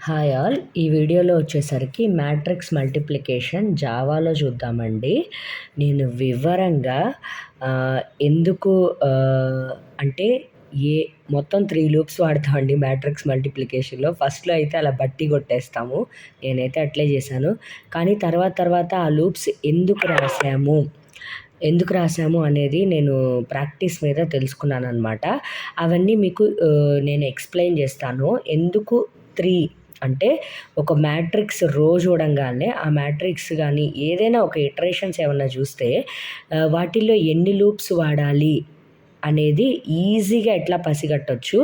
Hi all! ఈ వీడియోలో వచ్చేసరికి మ్యాట్రిక్స్ మల్టిప్లికేషన్ జావాలో చూద్దామండి. నేను వివరంగా ఎందుకు అంటే ఏ మొత్తం 3 లూప్స్ వాడతామండి మ్యాట్రిక్స్ మల్టిప్లికేషన్‌లో. ఫస్ట్‌లో అయితే అలా బట్టి కొట్టేస్తాము. నేనైతే అట్లే చేశాను. కానీ తర్వాత ఆ లూప్స్ ఎందుకు రాసాము అనేది నేను ప్రాక్టీస్ మీద తెలుసుకున్నాననమాట. అవన్నీ మీకు నేను ఎక్స్‌ప్లెయిన్ చేస్తాను. ఎందుకు 3 అంటే ఒక మ్యాట్రిక్స్ రో చూడంగానే ఆ మ్యాట్రిక్స్ గానీ ఏదైనా ఒక ఇటరేషన్స్ ఏమన్నా చూస్తే వాటిల్లో ఎన్ని లూప్స్ వాడాలి అనేది ఈజీగా ఎట్లా పసిగట్టొచ్చు.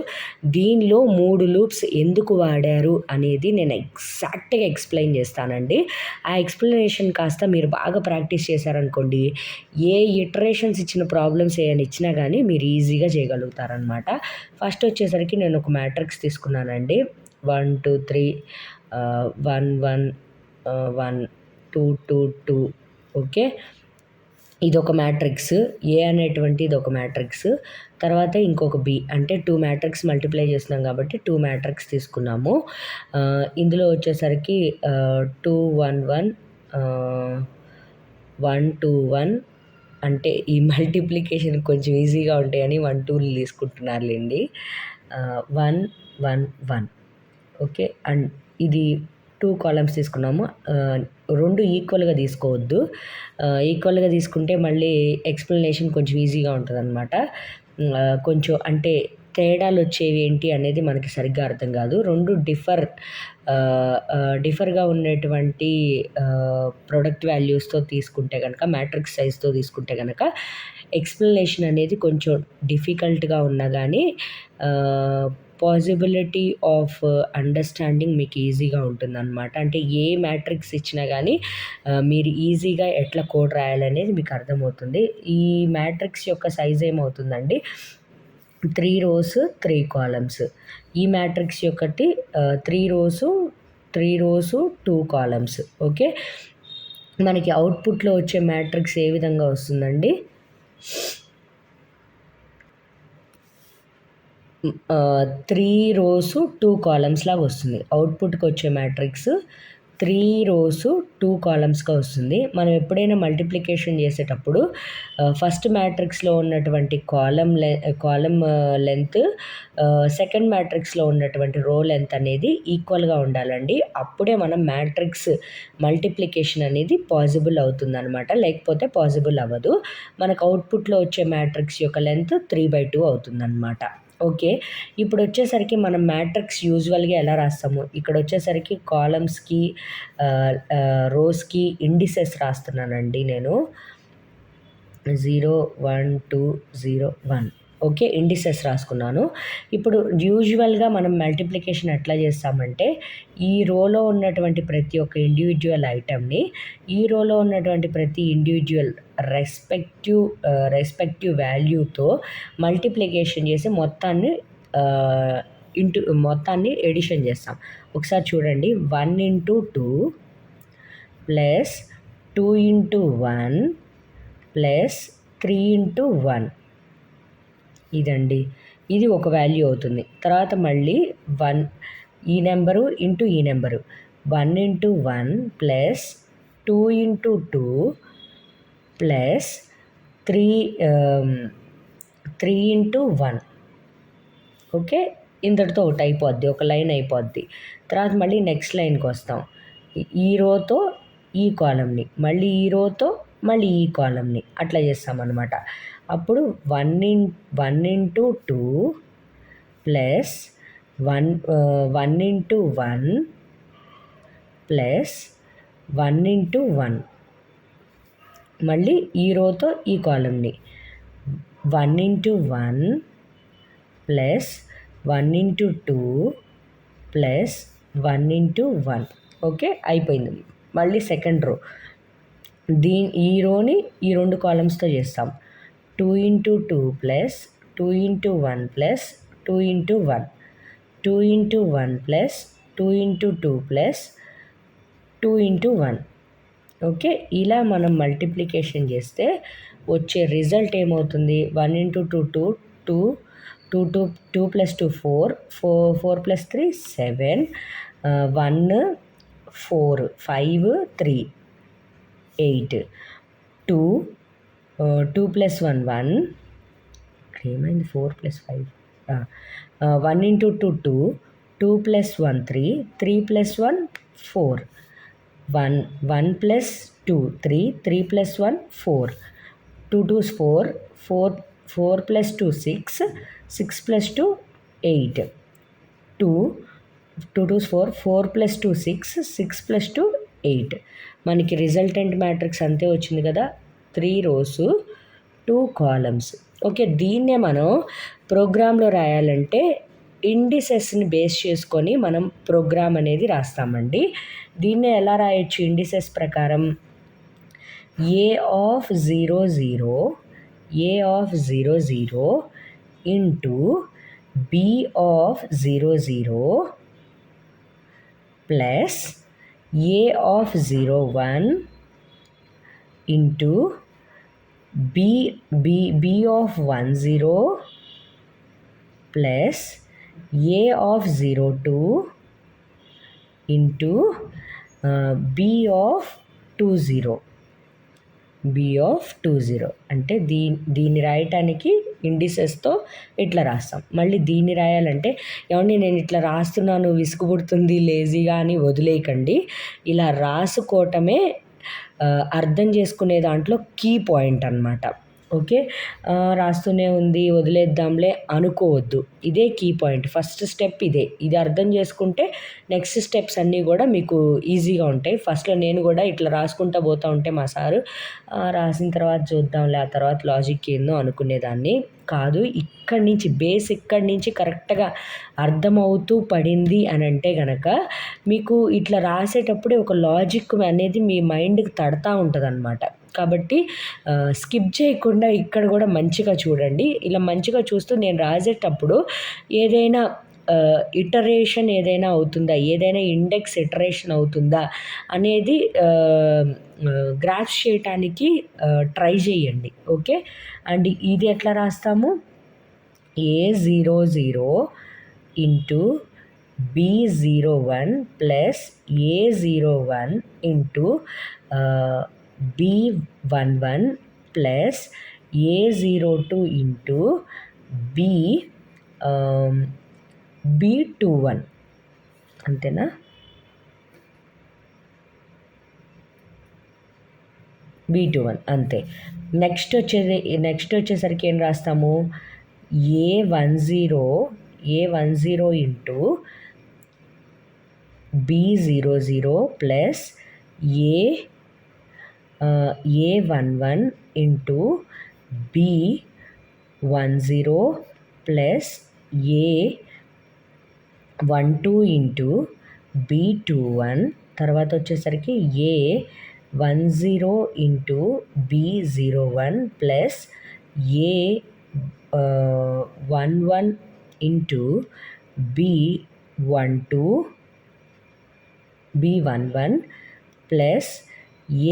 దీనిలో 3 లూప్స్ ఎందుకు వాడారు అనేది నేను ఎగ్జాక్ట్‌గా ఎక్స్‌ప్లెయిన్ చేస్తానండి. ఆ ఎక్స్‌ప్లనేషన్ కాస్త మీరు బాగా ప్రాక్టీస్ చేశారనుకోండి, ఏ ఇటరేషన్స్ ఇచ్చిన ప్రాబ్లమ్స్ ఏమైనా ఇచ్చినా గానీ మీరు ఈజీగా చేయగలుగుతారనమాట. ఫస్ట్ వచ్చేసరికి నేను ఒక మ్యాట్రిక్స్ తీసుకున్నానండి. 1, 2, 3 1, 1 1, 2, 2, 2 ఓకే. ఇదొక మ్యాట్రిక్స్. ఏ అనేటువంటిది ఒక మ్యాట్రిక్స్. తర్వాత ఇంకొక బి అంటే 2 మ్యాట్రిక్స్ మల్టిప్లై చేస్తున్నాం కాబట్టి 2 మ్యాట్రిక్స్ తీసుకున్నాము. ఇందులో వచ్చేసరికి 2, 1, 1 1, 2, 1 అంటే ఈ మల్టిప్లికేషన్ కొంచెం ఈజీగా ఉంటాయని 1, 2లు తీసుకుంటున్నారులెండి. 1, 1, 1 ఓకే. అండ్ ఇది 2 కాలమ్స్ తీసుకున్నాము. 2 ఈక్వల్‌గా తీసుకోవద్దు. ఈక్వల్‌గా తీసుకుంటే మళ్ళీ ఎక్స్‌ప్లనేషన్ కొంచెం ఈజీగా ఉంటదనమాట. కొంచెం అంటే తేడాలొచ్చేవి ఏంటి అనేది మనకి సరిగ్గా అర్థం కాదు. 2 డిఫర్‌గా ఉండేటువంటి ప్రొడక్ట్ వాల్యూస్‌తో తీసుకుంటే గనక మ్యాట్రిక్స్ సైజ్‌తో తీసుకుంటే గనక ఎక్స్‌ప్లనేషన్ అనేది కొంచెం డిఫికల్ట్‌గా ఉన్నా గానీ పాసిబిలిటీ ఆఫ్ అండర్‌స్టాండింగ్ మీకు ఈజీగా ఉంటుందనమాట. అంటే ఏ మ్యాట్రిక్స్ ఇచ్చినా గానీ మీరు ఈజీగా ఎట్లా కోడ్ రాయాలనేది మీకు అర్థమవుతుంది. ఈ మ్యాట్రిక్స్ యొక్క సైజ్ ఏమవుతుందండి 3 రోస్ 3 కాలమ్స్. ఈ మ్యాట్రిక్స్ యొక్కటి 3 రోస్ 2 కాలమ్స్ ఓకే. మనకి అవుట్‌పుట్‌లో వచ్చే మ్యాట్రిక్స్ ఏ విధంగా వస్తుందండి 3 రోస్ 2 కాలమ్స్ లాగా వస్తుంది. అవుట్‌పుట్‌కి వచ్చే మ్యాట్రిక్స్ 3 రోస్ 2 కాలమ్స్‌గా వస్తుంది. మనం ఎప్పుడైనా మల్టిప్లికేషన్ చేసేటప్పుడు ఫస్ట్ మ్యాట్రిక్స్‌లో ఉన్నటువంటి కాలమ్ లెంత్ సెకండ్ మ్యాట్రిక్స్‌లో ఉన్నటువంటి రో లెంత్ అనేది ఈక్వల్‌గా ఉండాలండి. అప్పుడే మనం మ్యాట్రిక్స్ మల్టిప్లికేషన్ అనేది పాసిబుల్ అవుతుందనమాట. లేకపోతే పాసిబుల్ అవ్వదు. మనకు అవుట్‌పుట్‌లో వచ్చే మ్యాట్రిక్స్ యొక్క లెంత్ 3/2 అవుతుందనమాట. ఓకే. ఇప్పుడొచ్చేసరికి మనం మ్యాట్రిక్స్ యూజువల్‌గా ఎలా రాస్తాము? ఇక్కడొచ్చేసరికి కాలమ్స్‌కి రోస్‌కి ఇండిసెస్ రాస్తున్నానండి నేను. 0, 1, 2, 0, 1 ఓకే. ఇండిసెస్ రాసుకున్నాను. ఇప్పుడు యూజువల్‌గా మనం మల్టిప్లికేషన్ ఎట్లా చేస్తామంటే, ఈ రోలో ఉన్నటువంటి ప్రతి ఒక్క ఇండివిడ్యువల్ ఐటెమ్‌ని, ఈ రోలో ఉన్నటువంటి ప్రతి ఇండివిడ్యువల్ రెస్పెక్టివ్ వాల్యూతో మల్టిప్లికేషన్ చేసి మొత్తాన్ని ఎడిషన్ చేస్తాం. ఒకసారి చూడండి 1 into 2 plus 2 into 1 plus 3 into 1 ఇదండి. ఇది ఒక వాల్యూ అవుతుంది. తర్వాత మళ్ళీ 1 ఈ నెంబరు ఇంటూ ఈ number 1 into 1 plus 2 into 2 plus 3 into 1 okay. ఇంతటితో ఒకటి అయిపోద్ది. ఒక లైన్ అయిపోద్ది. తర్వాత మళ్ళీ నెక్స్ట్ లైన్‌కొస్తాం. ఈ రోతో ఈ కాలమ్‌ని, మళ్ళీ ఈ రోతో మళ్ళీ ఈ కాలమ్‌ని అట్లా చేస్తామనమాట. అప్పుడు 1 into 2 plus 1 into 1 plus 1 into 1 మళ్ళీ ఈ రోతో ఈ కాలమ్‌ని 1 into 1 plus 1 into 2 plus 1 into 1 okay. అయిపోయింది. మళ్ళీ సెకండ్ రో. ఈ రోని ఈ 2 కాలమ్స్‌తో చేస్తాం. 2 into 2 plus 2 into 1 plus 2 into 1 2 into 1 plus 2 into 2 plus 2 into 1 okay. ఇలా మనం మల్టిప్లికేషన్ చేస్తే వచ్చే రిజల్ట్ ఏమవుతుంది? 1 ఇంటూ 2 2 2 2 2 ప్లస్ 2 4 4 ప్లస్ 3 7 1 4 5 3 8 2 2 + 1 1 ఏమైంది 4 + 5 1 × 2 2 2 + 1 3 3 + 1 4 1 1 + 2 3 3 + 1 4 2 2s 4 4 4 + 2 6 6 + 2 8 2 2 2s 4 4 + 2 6 6 + 2 8 మనకి రిజల్టెంట్ మ్యాట్రిక్స్ అంతే వచ్చింది కదా 3 rows 2 columns. ఓకే, దీన్నే మనం ప్రోగ్రాంలో రాయాలంటే ఇండిసెస్ని బేస్ చేసుకొని మనం ప్రోగ్రామ్ అనేది రాస్తామండి. దీన్నే ఎలా రాయొచ్చు ఇండిసెస్ ప్రకారం? A of 0 0 A of 0 0 into B of 0 0 plus A of 0 1 into B of 1 0 plus A of 0 2 into B of 2 0. B of 2 0 అంటే దీన్ని రాయటానికి ఇండిసెస్తో ఇట్లా రాస్తాం. మళ్ళీ దీన్ని రాయాలంటే ఏమండి నేను ఇట్లా రాస్తున్నాను విసుగు పుడుతుంది లేజీగా అని వదిలేయకండి. ఇలా రాసుకోవటమే అర్థం చేసుకునే దాంట్లో కీ పాయింట్ అన్నమాట. ఓకే, రాస్తూనే ఉంది వదిలేద్దాంలే అనుకోవద్దు. ఇదే కీ పాయింట్. ఫస్ట్ స్టెప్ ఇదే. ఇది అర్థం చేసుకుంటే నెక్స్ట్ స్టెప్స్ అన్నీ కూడా మీకు ఈజీగా ఉంటాయి. ఫస్ట్లో నేను కూడా ఇట్లా రాసుకుంటూ పోతూ ఉంటే మా సారు రాసిన తర్వాత చూద్దాంలే, ఆ తర్వాత లాజిక్ ఏందో అనుకునేదాన్ని. కాదు, ఇక్కడి నుంచి బేస్ ఇక్కడి నుంచి కరెక్ట్గా అర్థమవుతూ పడింది అని అంటే కనుక మీకు ఇట్లా రాసేటప్పుడే ఒక లాజిక్ అనేది మీ మైండ్కి తడతా ఉంటుంది అనమాట. కాబట్టి స్కిప్ చేయకుండా ఇక్కడ కూడా మంచిగా చూడండి. ఇలా మంచిగా చూస్తూ నేను రాసేటప్పుడు ఏదైనా ఇటరేషన్ ఏదైనా అవుతుందా, ఏదైనా ఇండెక్స్ ఇటరేషన్ అవుతుందా అనేది గ్రాఫ్స్ చేయటానికి ట్రై చేయండి. ఓకే, అండ్ ఇది ఎట్లా రాస్తాము? A00 into B01 plus A01 into B11 plus A02 into B21 అంతేనా? B21 అంతే. నెక్స్ట్ వచ్చేసరికి ఏం రాస్తాము? A10 into B00 plus A11 into B10 plus A12 into B21 తర్వాత వచ్చేసరికి A10 into B01 plus A11 into B11 plus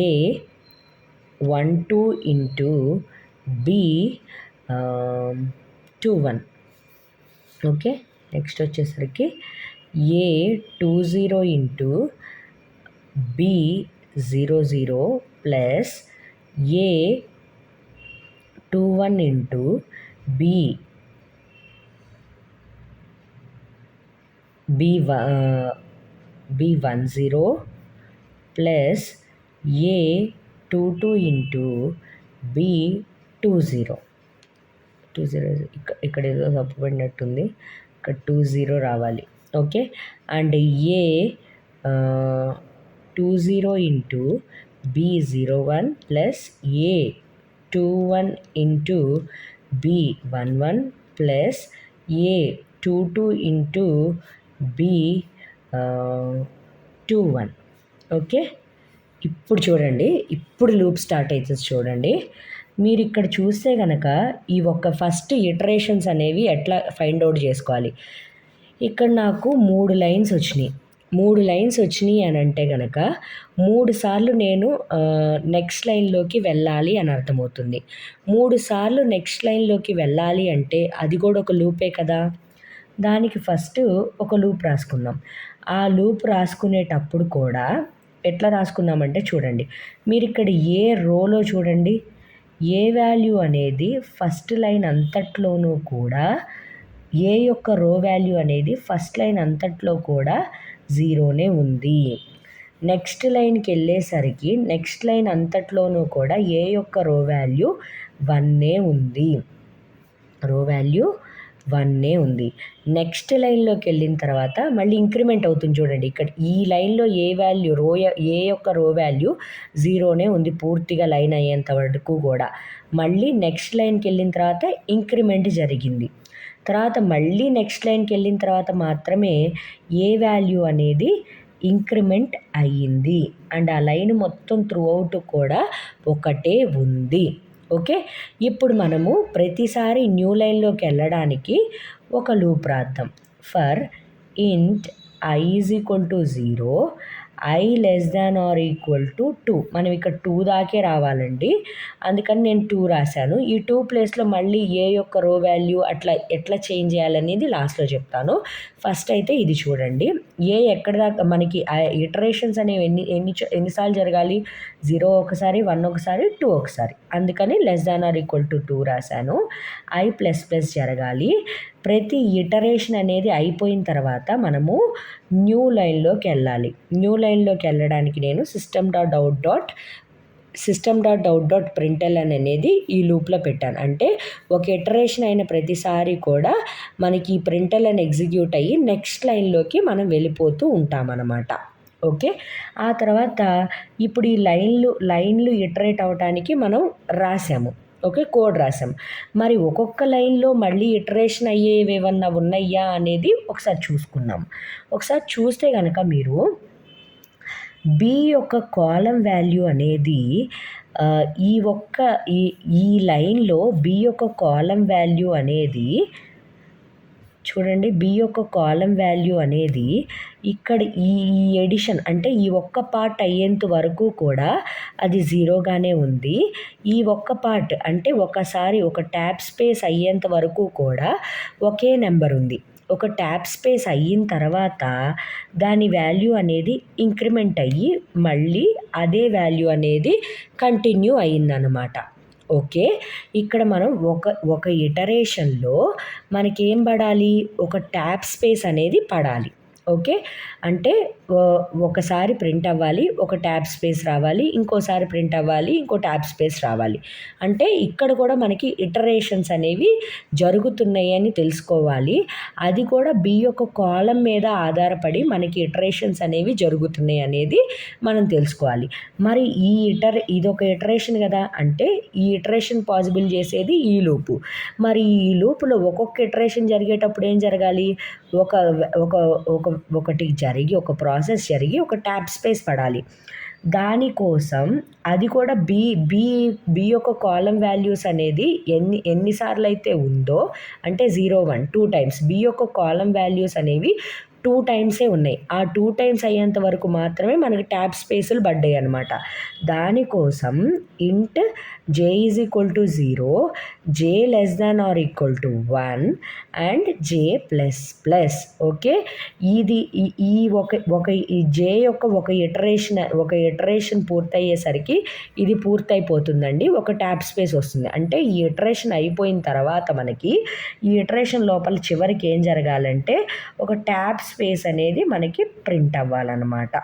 A12 into B21. Okay, next వచ్చేసరికి A20 into B00 plus A21 into B10 plus A22 into B20 ఇక్కడ ఏదో తప్పుపడినట్టుంది, ఇక్కడ 20 రావాలి. Okay, and A20 into B01 plus A21 into B11 plus A22 into B21. Okay, ఇప్పుడు చూడండి, ఇప్పుడు loop start అవుతుంది చూడండి. మీరు ఇక్కడ చూస్తే కనుక ఈ ఒక్క ఫస్ట్ ఇటరేషన్స్ అనేవి ఎట్లా ఫైండ్ అవుట్ చేసుకోవాలి. ఇక్కడ నాకు 3 లైన్స్ వచ్చినాయి. 3 లైన్స్ వచ్చినాయి అని అంటే కనుక 3 సార్లు నేను నెక్స్ట్ లైన్లోకి వెళ్ళాలి అని అర్థమవుతుంది. 3 సార్లు నెక్స్ట్ లైన్లోకి వెళ్ళాలి అంటే అది కూడా ఒక లూపే కదా. దానికి ఫస్ట్ ఒక లూప్ రాసుకుందాం. ఆ లూప్ రాసుకునేటప్పుడు కూడా ఎట్లా రాసుకుందామంటే చూడండి, మీరు ఇక్కడ ఏ రోలో చూడండి, ఏ వాల్యూ అనేది ఫస్ట్ లైన్ అంతట్లోనూ కూడా ఏ యొక్క రో వాల్యూ అనేది ఫస్ట్ లైన్ అంతట్లో కూడా జీరోనే ఉంది. నెక్స్ట్ లైన్కి వెళ్ళేసరికి నెక్స్ట్ లైన్ అంతట్లోనూ కూడా ఏ యొక్క రో వాల్యూ 1 ఉంది. రో వాల్యూ 1 ఉంది. నెక్స్ట్ లైన్లోకి వెళ్ళిన తర్వాత మళ్ళీ ఇంక్రిమెంట్ అవుతుంది చూడండి. ఇక్కడ ఈ లైన్లో ఏ వాల్యూ ఏ యొక్క రో వాల్యూ 0 ఉంది పూర్తిగా లైన్ అయ్యేంత వరకు కూడా. మళ్ళీ నెక్స్ట్ లైన్కి వెళ్ళిన తర్వాత ఇంక్రిమెంట్ జరిగింది. తర్వాత మళ్ళీ నెక్స్ట్ లైన్కి వెళ్ళిన తర్వాత మాత్రమే ఏ వాల్యూ అనేది ఇంక్రిమెంట్ అయ్యింది. అండ్ ఆ లైన్ మొత్తం త్రూ అవుట్ కూడా ఒకటే ఉంది. ఓకే, ఇప్పుడు మనము ప్రతిసారి న్యూ లైన్లోకి వెళ్ళడానికి ఒక లూప్ రాద్దాం. ఫర్ ఇంట్ I is equal to 0, I less than or equal to 2. మనం ఇక్కడ 2 దాకే రావాలండి, అందుకని నేను 2 రాశాను. ఈ 2 ప్లేస్లో మళ్ళీ ఏ యొక్క రో వాల్యూ అట్లా ఎట్లా చేంజ్ చేయాలనేది లాస్ట్లో చెప్తాను. ఫస్ట్ అయితే ఇది చూడండి, ఏ ఎక్కడ దాకా మనకి ఇటరేషన్స్ అనేవి ఎన్నిసార్లు జరగాలి, 0 ఒకసారి, 1 ఒకసారి, 2 ఒకసారి. అందుకని less than or equal to 2 రాశాను. I ప్లస్ ప్లస్ జరగాలి. ప్రతి ఇటరేషన్ అనేది అయిపోయిన తర్వాత మనము న్యూ లైన్లోకి వెళ్ళాలి. న్యూ లైన్లోకి వెళ్ళడానికి నేను system dot out dot println అనేది ఈ లూప్లో పెట్టాను. అంటే ఒక ఇటరేషన్ అయిన ప్రతిసారి కూడా మనకి ఈ ప్రింట్ఎల్ఎన్ ఎగ్జిక్యూట్ అయ్యి నెక్స్ట్ లైన్లోకి మనం వెళ్ళిపోతూ ఉంటామన్నమాట. ఓకే, ఆ తర్వాత ఇప్పుడు ఈ లైన్లు ఇటరేట్ అవడానికి మనం రాసాము. ఓకే, కోడ్ రాసాం. మరి ఒక్కొక్క లైన్లో మళ్ళీ ఇటరేషన్ అయ్యేవి ఏమన్నా ఉన్నాయా అనేది ఒకసారి చూసుకుందాం. ఒకసారి చూస్తే కనుక మీరు బి యొక్క కాలం వాల్యూ అనేది ఈ లైన్లో బి యొక్క కాలం వాల్యూ అనేది చూడండి, బి యొక్క కాలం వాల్యూ అనేది ఇక్కడ ఈ ఎడిషన్ అంటే ఈ ఒక్క పార్ట్ అయ్యేంత వరకు కూడా అది 0గానే ఉంది. ఈ ఒక్క పార్ట్ అంటే ఒకసారి ఒక ట్యాబ్ స్పేస్ అయ్యేంత వరకు కూడా ఒకే నెంబర్ ఉంది. ఒక ట్యాబ్ స్పేస్ అయిన తర్వాత దాని వాల్యూ అనేది ఇంక్రిమెంట్ అయ్యి మళ్ళీ అదే వాల్యూ అనేది కంటిన్యూ అయిందనమాట. ఓకే, ఇక్కడ మనం ఒక ఇటరేషన్లో మనకేం పడాలి, ఒక ట్యాబ్ స్పేస్ అనేది పడాలి. ఓకే, అంటే ఒకసారి ప్రింట్ అవ్వాలి, ఒక ట్యాబ్ స్పేస్ రావాలి, ఇంకోసారి ప్రింట్ అవ్వాలి, ఇంకో ట్యాబ్ స్పేస్ రావాలి. అంటే ఇక్కడ కూడా మనకి ఇటరేషన్స్ అనేవి జరుగుతున్నాయి అని తెలుసుకోవాలి. అది కూడా బి యొక్క కాలం మీద ఆధారపడి మనకి ఇటరేషన్స్ అనేవి జరుగుతున్నాయి అనేది మనం తెలుసుకోవాలి. మరి ఇదొక ఇటరేషన్ కదా, అంటే ఈ ఇటరేషన్ పాసిబుల్ చేసేది ఈ లూపు. మరి ఈ లూపులో ఒక్కొక్క ఇటరేషన్ జరిగేటప్పుడు ఏం జరగాలి, ఒక ప్రాసెస్ జరిగి ఒక ట్యాబ్ స్పేస్ పడాలి. దానికోసం అది కూడా బి యొక్క కాలం వాల్యూస్ అనేది ఎన్నిసార్లు అయితే ఉందో, అంటే 0, 1, 2 టైమ్స్ బి యొక్క కాలం వాల్యూస్ అనేవి 2 టైమ్సే ఉన్నాయి. ఆ 2 టైమ్స్ అయ్యేంత వరకు మాత్రమే మనకి ట్యాబ్ స్పేసులు పడ్డాయి అన్నమాట. దానికోసం ఇంట్ j is equal to 0, j less than or equal to 1 and j plus plus. Okay, ఇది ఈ j యొక్క ఒక ఇటరేషన్ పూర్తయ్యేసరికి ఇది పూర్తయిపోతుందండి, ఒక ట్యాబ్ స్పేస్ వస్తుంది. అంటే ఈ ఇటరేషన్ అయిపోయిన తర్వాత మనకి ఈ ఇటరేషన్ లోపల చివరికి ఏం జరగాలంటే ఒక ట్యాబ్ స్పేస్ అనేది మనకి ప్రింట్ అవ్వాలన్నమాట.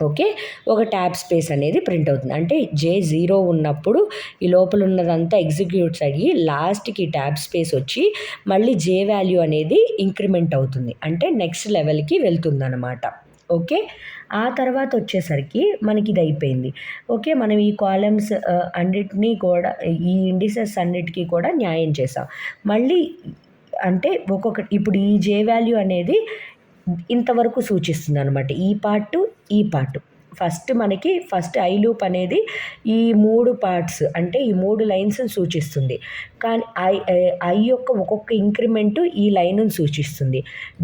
ఓకే, ఒక ట్యాబ్ స్పేస్ అనేది ప్రింట్ అవుతుంది. అంటే J0 ఉన్నప్పుడు ఈ లోపల ఉన్నదంతా ఎగ్జిక్యూట్స్ అయ్యి లాస్ట్కి ట్యాబ్ స్పేస్ వచ్చి మళ్ళీ J వాల్యూ అనేది ఇంక్రిమెంట్ అవుతుంది, అంటే నెక్స్ట్ లెవెల్కి వెళ్తుంది అనమాట. ఓకే, ఆ తర్వాత వచ్చేసరికి మనకి ఇది అయిపోయింది. ఓకే, మనం ఈ కాలమ్స్ అన్నిటినీ కూడా ఈ ఇండిసెస్ అన్నిటికీ కూడా న్యాయం చేసాం. మళ్ళీ అంటే ఇప్పుడు ఈ J వాల్యూ అనేది ఇంతవరకు సూచిస్తుంది అనమాట. ఈ పార్ట్ ఫస్ట్ ఐ లూప్ అనేది ఈ 3 పార్ట్స్ అంటే ఈ 3 లైన్స్ని సూచిస్తుంది. కానీ ఐ యొక్క ఒక్కొక్క ఇంక్రిమెంటు ఈ లైన్ను సూచిస్తుంది.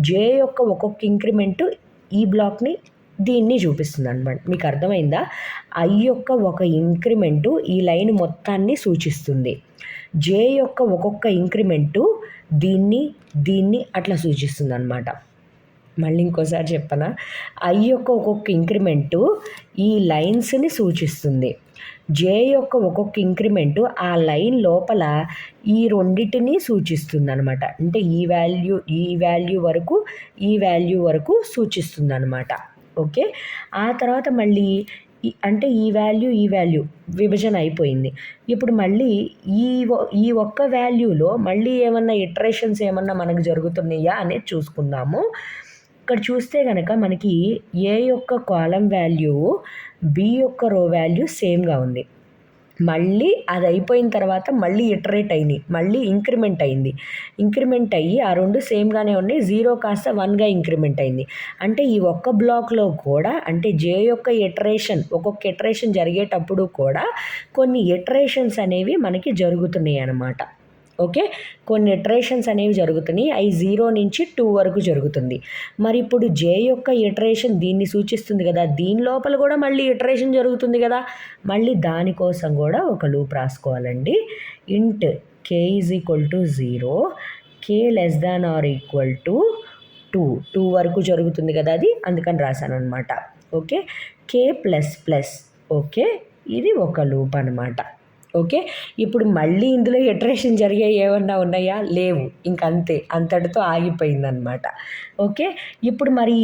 జే యొక్క ఒక్కొక్క ఇంక్రిమెంటు ఈ బ్లాక్ని దీన్ని చూపిస్తుంది అనమాట. మీకు అర్థమైందా? ఐ యొక్క ఒక ఇంక్రిమెంటు ఈ లైన్ మొత్తాన్ని సూచిస్తుంది. జే యొక్క ఒక్కొక్క ఇంక్రిమెంటు దీన్ని దీన్ని అట్లా సూచిస్తుంది అనమాట. మళ్ళీ ఇంకోసారి చెప్పనా, ఐ యొక్క ఒక్కొక్క ఇంక్రిమెంటు ఈ లైన్స్ని సూచిస్తుంది. జే యొక్క ఒక్కొక్క ఇంక్రిమెంటు ఆ లైన్ లోపల ఈ రెండిటిని సూచిస్తుంది అనమాట. అంటే ఈ వాల్యూ వరకు సూచిస్తుంది అనమాట. ఓకే, ఆ తర్వాత మళ్ళీ అంటే ఈ వాల్యూ విభజన అయిపోయింది. ఇప్పుడు మళ్ళీ ఈ ఒక్క వాల్యూలో మళ్ళీ ఏమన్నా ఇటరేషన్స్ ఏమన్నా మనకు జరుగుతున్నాయా అనేది చూసుకుందాము. ఇక్కడ చూస్తే కనుక మనకి ఏ యొక్క కాలం వాల్యూ బి యొక్క రో వాల్యూ సేమ్గా ఉంది. మళ్ళీ అది అయిపోయిన తర్వాత మళ్ళీ ఇటరేట్ అయినాయి, మళ్ళీ ఇంక్రిమెంట్ అయ్యి ఆ రెండు సేమ్గానే ఉన్నాయి. 0 కాస్త 1గా ఇంక్రిమెంట్ అయింది. అంటే ఈ ఒక్క బ్లాక్లో కూడా అంటే జే యొక్క ఒక్కొక్క ఇటరేషన్ జరిగేటప్పుడు కూడా కొన్ని ఇటరేషన్స్ అనేవి మనకి జరుగుతున్నాయి అన్నమాట. ఓకే, కొన్ని ఇటరేషన్స్ అనేవి జరుగుతున్నాయి. అవి 0 నుంచి 2 వరకు జరుగుతుంది. మరి ఇప్పుడు జే యొక్క ఇటరేషన్ దీన్ని సూచిస్తుంది కదా, దీని లోపల కూడా మళ్ళీ ఇటరేషన్ జరుగుతుంది కదా, మళ్ళీ దానికోసం కూడా ఒక లూప్ రాసుకోవాలండి. Int k is equal to 0, k less than or equal to 2 వరకు జరుగుతుంది కదా అది, అందుకని రాశాను అనమాట. Okay, k plus plus. Okay, ఇది ఒక లూప్ అనమాట. ఓకే, ఇప్పుడు మళ్ళీ ఇందులో ఇటరేషన్ జరిగే ఏమన్నా ఉన్నాయా? లేవు, ఇంకంతే, అంతటితో ఆగిపోయిందనమాట. ఓకే, ఇప్పుడు మరి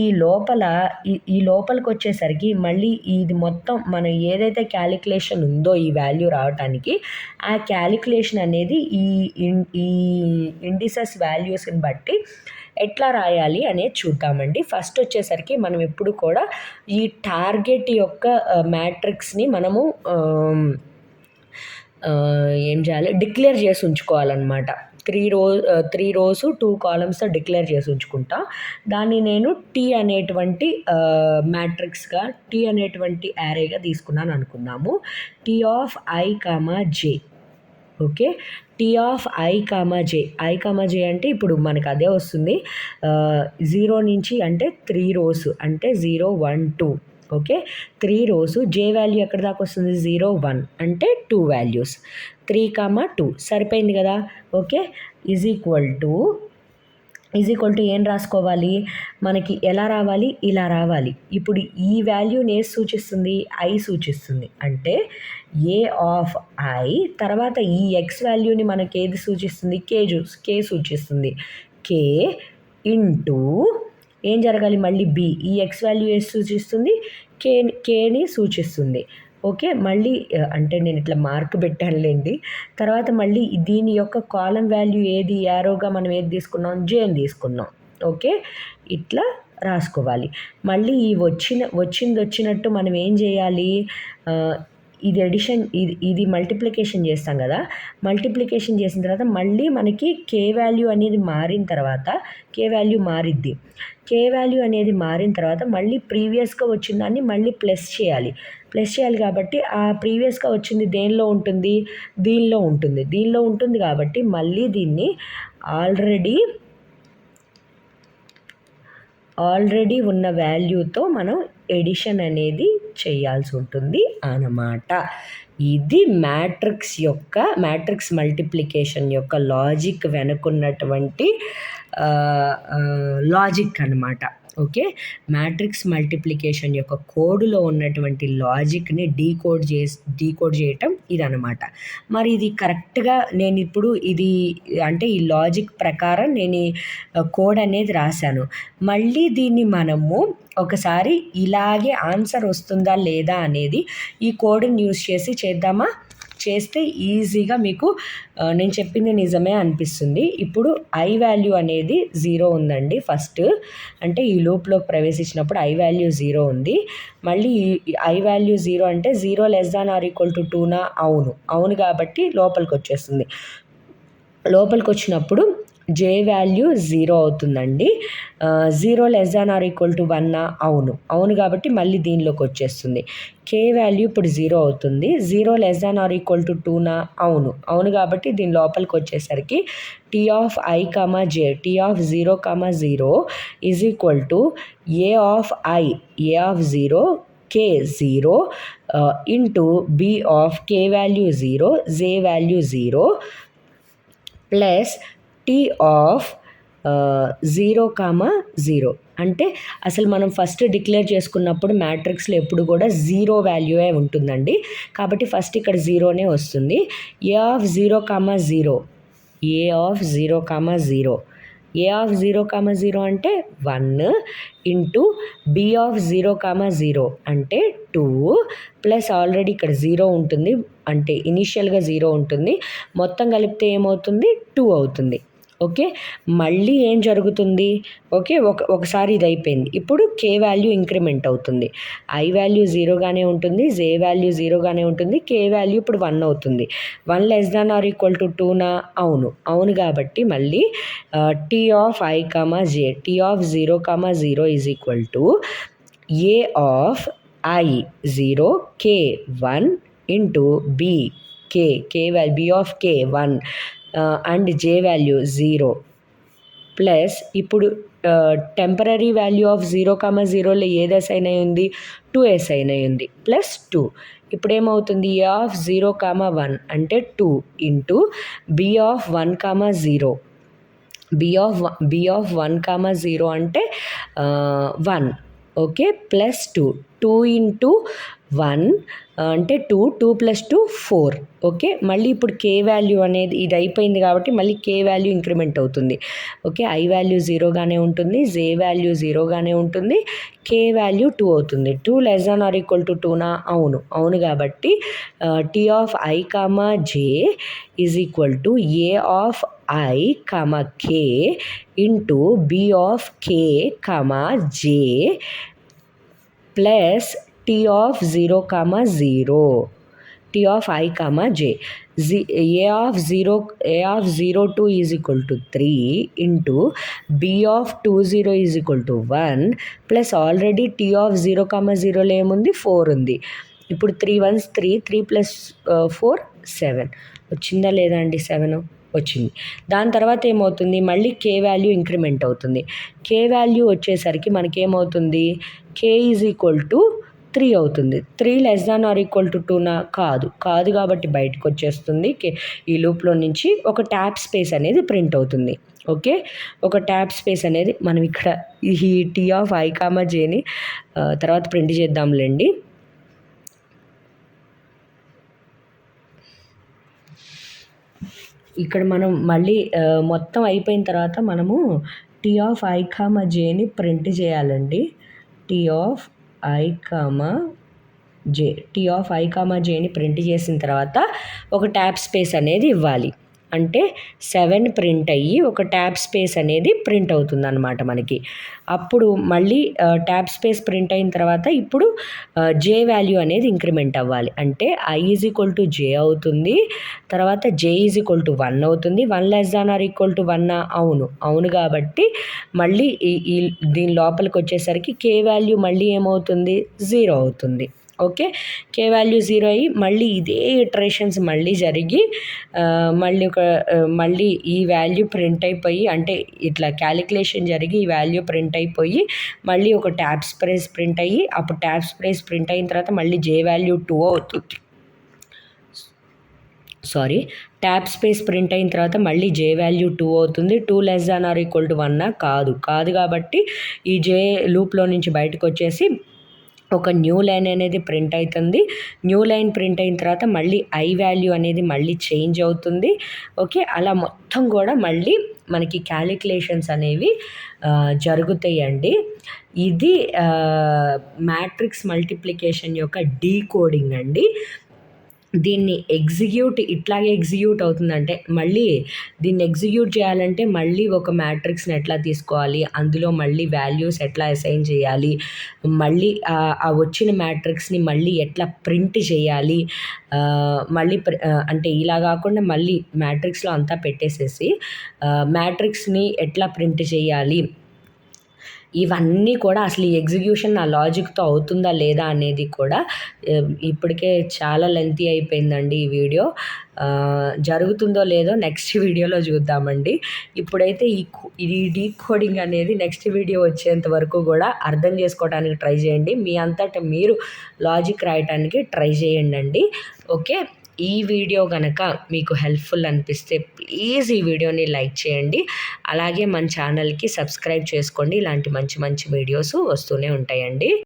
ఈ లోపలికి వచ్చేసరికి మళ్ళీ ఇది మొత్తం మనం ఏదైతే క్యాలిక్యులేషన్ ఉందో ఈ వాల్యూ రావడానికి, ఆ క్యాలిక్యులేషన్ అనేది ఈ ఇండిసెస్ వాల్యూస్ని బట్టి ఎట్లా రాయాలి అనేది చూద్దామండి. ఫస్ట్ వచ్చేసరికి మనం ఎప్పుడు కూడా ఈ టార్గెట్ యొక్క మ్యాట్రిక్స్ని మనము ఏం చేయాలి, డిక్లేర్ చేసి ఉంచుకోవాలన్నమాట. 3 rows 2 columns డిక్లేర్ చేసి ఉంచుకుంటా. దాన్ని నేను టీ అనేటువంటి మ్యాట్రిక్స్గా, టీ అనేటువంటి యారేగా తీసుకున్నాను అనుకుందాము. T of i comma j. Okay, t of i comma j అంటే ఇప్పుడు మనకు అదే వస్తుంది. 0 నుంచి అంటే 3 rows అంటే 0 1 2. Okay, 3 rows. జే వాల్యూ ఎక్కడ దాకా వస్తుంది? 0 1 అంటే 2 వాల్యూస్, 3, 2 సరిపోయింది కదా. ఓకే, ఈజ్ ఈక్వల్ టు ఏం రాసుకోవాలి మనకి? ఎలా రావాలి? ఇలా రావాలి. ఇప్పుడు ఈ వాల్యూని ఏది సూచిస్తుంది? ఐ సూచిస్తుంది. అంటే ఏ ఆఫ్ ఐ తర్వాత ఈ ఎక్స్ వాల్యూని మనకి ఏది సూచిస్తుంది? కే సూచిస్తుంది. కే ఇంటూ ఏం జరగాలి? మళ్ళీ బి. ఈ ఎక్స్ వాల్యూ ఏది సూచిస్తుంది? కేని సూచిస్తుంది. ఓకే, మళ్ళీ అంటే నేను ఇట్లా మార్క్ పెట్టానులేండి. తర్వాత మళ్ళీ దీని యొక్క కాలం వాల్యూ ఏది? యారోగా మనం ఏది తీసుకున్నాం? జేని తీసుకున్నాం. ఓకే, ఇట్లా రాసుకోవాలి. మళ్ళీ ఈ వచ్చినట్టు మనం ఏం చేయాలి? ఇది ఎడిషన్, ఇది మల్టిప్లికేషన్ చేస్తాం కదా. మల్టిప్లికేషన్ చేసిన తర్వాత మళ్ళీ మనకి కే వాల్యూ అనేది మారిన తర్వాత కే వాల్యూ మారిద్ది. కే వాల్యూ అనేది మారిన తర్వాత మళ్ళీ ప్రీవియస్గా వచ్చిన దాన్ని మళ్ళీ ప్లస్ చేయాలి కాబట్టి ఆ ప్రీవియస్గా వచ్చింది దేనిలో ఉంటుంది? దీనిలో ఉంటుంది కాబట్టి మళ్ళీ దీన్ని ఆల్రెడీ ఉన్న వాల్యూతో మనం ఎడిషన్ అనేది చేయాల్సి ఉంటుంది అన్నమాట. ఇది మ్యాట్రిక్స్ మల్టిప్లికేషన్ యొక్క లాజిక్ వెనుకున్నటువంటి లాజిక్ అన్నమాట. ఓకే, మ్యాట్రిక్స్ మల్టిప్లికేషన్ యొక్క కోడ్లో ఉన్నటువంటి లాజిక్ని డీకోడ్ చేయటం ఇదనమాట. మరి ఇది కరెక్ట్గా నేను ఇప్పుడు అంటే ఈ లాజిక్ ప్రకారం నేను కోడ్ అనేది రాశాను. మళ్ళీ దీన్ని మనము ఒకసారి ఇలాగే ఆన్సర్ వస్తుందా లేదా అనేది ఈ కోడ్ని యూస్ చేసి చేద్దామా? చేస్తే ఈజీగా మీకు నేను చెప్పింది నిజమే అనిపిస్తుంది. ఇప్పుడు ఐ వాల్యూ అనేది 0 ఉందండి. ఫస్ట్ అంటే ఈ లూప్లోకి ప్రవేశించినప్పుడు ఐ వాల్యూ 0 ఉంది. మళ్ళీ ఐ వాల్యూ 0 అంటే 0 less than or equal to 2నా? అవును కాబట్టి లోపలికి వచ్చేస్తుంది. లోపలికి వచ్చినప్పుడు జే వాల్యూ 0 అవుతుందండి. 0 less than or equal to 1నా? అవును కాబట్టి మళ్ళీ దీనిలోకి వచ్చేస్తుంది. కే వాల్యూ ఇప్పుడు 0 అవుతుంది. 0 less than or equal to 2నా? అవును కాబట్టి దీని లోపలికి వచ్చేసరికి t of i comma j, t of 0, is equal to a of 0, k 0 into B of k value 0, j value 0 plus t of 0, 0 అంటే అసలు మనం ఫస్ట్ డిక్లేర్ చేసుకున్నప్పుడు మ్యాట్రిక్స్లో ఎప్పుడు కూడా 0 వాల్యూయే ఉంటుందండి. కాబట్టి ఫస్ట్ ఇక్కడ 0నే వస్తుంది. A of 0, 0 a of 0, 0 a of 0, 0 అంటే 1 ఇంటూ బి ఆఫ్ 0, 0 అంటే 2 ప్లస్ ఆల్రెడీ ఇక్కడ 0 ఉంటుంది, అంటే ఇనీషియల్గా 0 ఉంటుంది, మొత్తం కలిపితే ఏమవుతుంది 2 అవుతుంది. ఓకే, మళ్ళీ ఏం జరుగుతుంది? ఓకే, ఒకసారి ఇది అయిపోయింది. ఇప్పుడు కే వాల్యూ ఇంక్రిమెంట్ అవుతుంది. ఐ వాల్యూ 0గానే ఉంటుంది, జే వాల్యూ 0గానే ఉంటుంది, కే వాల్యూ ఇప్పుడు 1 అవుతుంది. 1 less than or equal to 2నా? అవును కాబట్టి మళ్ళీ t of i comma j, t of 0, 0 is equal to a of i 0 k 1 into b b of k 1 and j value 0 plus ఇప్పుడు temporary value of 0, 0లో ఏది assign అయి ఉంది? 2 assign అయి ఉంది ప్లస్ 2. ఇప్పుడు ఏమవుతుంది? ఏ ఆఫ్ 0, 1 అంటే 2 into B of 1, 0 B of 1, 0 అంటే 1. ఓకే, ప్లస్ 2 ఇంటూ 1 అంటే 2 ప్లస్ 2 4. ఓకే, మళ్ళీ ఇప్పుడు కే వాల్యూ అనేది ఇది అయిపోయింది కాబట్టి మళ్ళీ కే వాల్యూ ఇంక్రిమెంట్ అవుతుంది. ఓకే, ఐ వాల్యూ 0గానే ఉంటుంది, జే వాల్యూ 0గానే ఉంటుంది, కే వాల్యూ 2 అవుతుంది. 2 less than or equal to 2నా? అవును కాబట్టి t of i comma j is equal to a of i comma k into B of k comma j plus t of 0, 0 t of i comma j. A of 02 is equal to 3 into B of 20 is equal to 1 plus already t of 0, 0లో ఏముంది? 4 ఉంది. ఇప్పుడు 3 1s 3 plus 4 7 వచ్చిందా లేదా అండి? 7 వచ్చింది. దాని తర్వాత ఏమవుతుంది? మళ్ళీ కే వాల్యూ ఇంక్రిమెంట్ అవుతుంది. కే వాల్యూ వచ్చేసరికి మనకేమవుతుంది? కే ఈజ్ ఈక్వల్ టు 3 అవుతుంది. 3 less than or equal to 2నా? కాదు కాబట్టి బయటకు వచ్చేస్తుంది. ఈ లూప్లో నుంచి ఒక ట్యాప్ స్పేస్ అనేది ప్రింట్ అవుతుంది. ఓకే, ఒక ట్యాప్ స్పేస్ అనేది మనం ఇక్కడ ఈ టీ ఆఫ్ ఐ కామా జేని తర్వాత ప్రింట్ చేద్దాంలేండి. ఇక్కడ మనం మళ్ళీ మొత్తం అయిపోయిన తర్వాత మనము టీ ఆఫ్ ఐ కామా జేని ప్రింట్ చేయాలండి. టీ ఆఫ్ ఐ కామా జేని ప్రింట్ చేసిన తర్వాత ఒక ట్యాబ్ స్పేస్ అనేది ఇవ్వాలి. అంటే 7 ప్రింట్ అయ్యి ఒక ట్యాబ్ స్పేస్ అనేది ప్రింట్ అవుతుంది అన్నమాట మనకి. అప్పుడు మళ్ళీ ట్యాబ్ స్పేస్ ప్రింట్ అయిన తర్వాత ఇప్పుడు జే వాల్యూ అనేది ఇంక్రిమెంట్ అవ్వాలి. అంటే i is equal to j అవుతుంది, తర్వాత జే ఈజ్ ఈక్వల్ టు 1 అవుతుంది. 1 less than or equal to 1నా? అవును కాబట్టి మళ్ళీ ఈ దీని లోపలికి వచ్చేసరికి కే వాల్యూ మళ్ళీ ఏమవుతుంది? 0 అవుతుంది. ఓకే, కే వాల్యూ 0 అయ్యి మళ్ళీ ఇదే ఇటరేషన్స్ మళ్ళీ జరిగి మళ్ళీ ఈ వాల్యూ ప్రింట్ అయిపోయి, అంటే ఇట్లా క్యాలిక్యులేషన్ జరిగి ఈ వాల్యూ ప్రింట్ అయిపోయి మళ్ళీ ఒక ట్యాబ్ స్పేస్ ప్రింట్ అయ్యి, అప్పుడు ట్యాబ్ స్పేస్ ప్రింట్ అయిన తర్వాత మళ్ళీ జే వాల్యూ 2 అవుతుంది. ట్యాబ్ స్పేస్ ప్రింట్ అయిన తర్వాత మళ్ళీ జే వాల్యూ 2 అవుతుంది. 2 less than or equal to 1నా? కాదు కాబట్టి ఈ జే లూప్లో నుంచి బయటకు వచ్చేసి ఒక న్యూ లైన్ అనేది ప్రింట్ అవుతుంది. న్యూ లైన్ ప్రింట్ అయిన తర్వాత మళ్ళీ ఐ వాల్యూ అనేది మళ్ళీ చేంజ్ అవుతుంది. ఓకే, అలా మొత్తం కూడా మళ్ళీ మనకి క్యాలిక్యులేషన్స్ అనేవి జరుగుతాయండి. ఇది మ్యాట్రిక్స్ మల్టిప్లికేషన్ యొక్క డీకోడింగ్ అండి. దీన్ని ఇట్లాగే ఎగ్జిక్యూట్ అవుతుందంటే మళ్ళీ దీన్ని ఎగ్జిక్యూట్ చేయాలంటే మళ్ళీ ఒక మ్యాట్రిక్స్ని ఎట్లా తీసుకోవాలి, అందులో మళ్ళీ వాల్యూస్ ఎట్లా అసైన్ చేయాలి, మళ్ళీ ఆ వచ్చిన మ్యాట్రిక్స్ని మళ్ళీ ఎట్లా ప్రింట్ చేయాలి, మళ్ళీ అంటే ఇలా కాకుండా మళ్ళీ మ్యాట్రిక్స్లో అంతా పెట్టేసేసి మ్యాట్రిక్స్ని ఎట్లా ప్రింట్ చేయాలి, ఇవన్నీ కూడా అసలు ఈ ఎగ్జిక్యూషన్ నా లాజిక్తో అవుతుందా లేదా అనేది కూడా ఇప్పటికే చాలా లెంతీ అయిపోయిందండి ఈ వీడియో. జరుగుతుందో లేదో నెక్స్ట్ వీడియోలో చూద్దామండి. ఇప్పుడైతే ఈ డీకోడింగ్ అనేది నెక్స్ట్ వీడియో వచ్చేంత వరకు కూడా అర్థం చేసుకోవడానికి ట్రై చేయండి. మీ అంతటా మీరు లాజిక్ రాయటానికి ట్రై చేయండి. ఓకే, ఈ వీడియో కనుక మీకు హెల్ప్ఫుల్ అనిపిస్తే ప్లీజ్ ఈ వీడియోని లైక్ చేయండి. అలాగే మన ఛానల్కి సబ్స్క్రైబ్ చేసుకోండి. ఇలాంటి మంచి మంచి వీడియోస్ వస్తూనే ఉంటాయండి.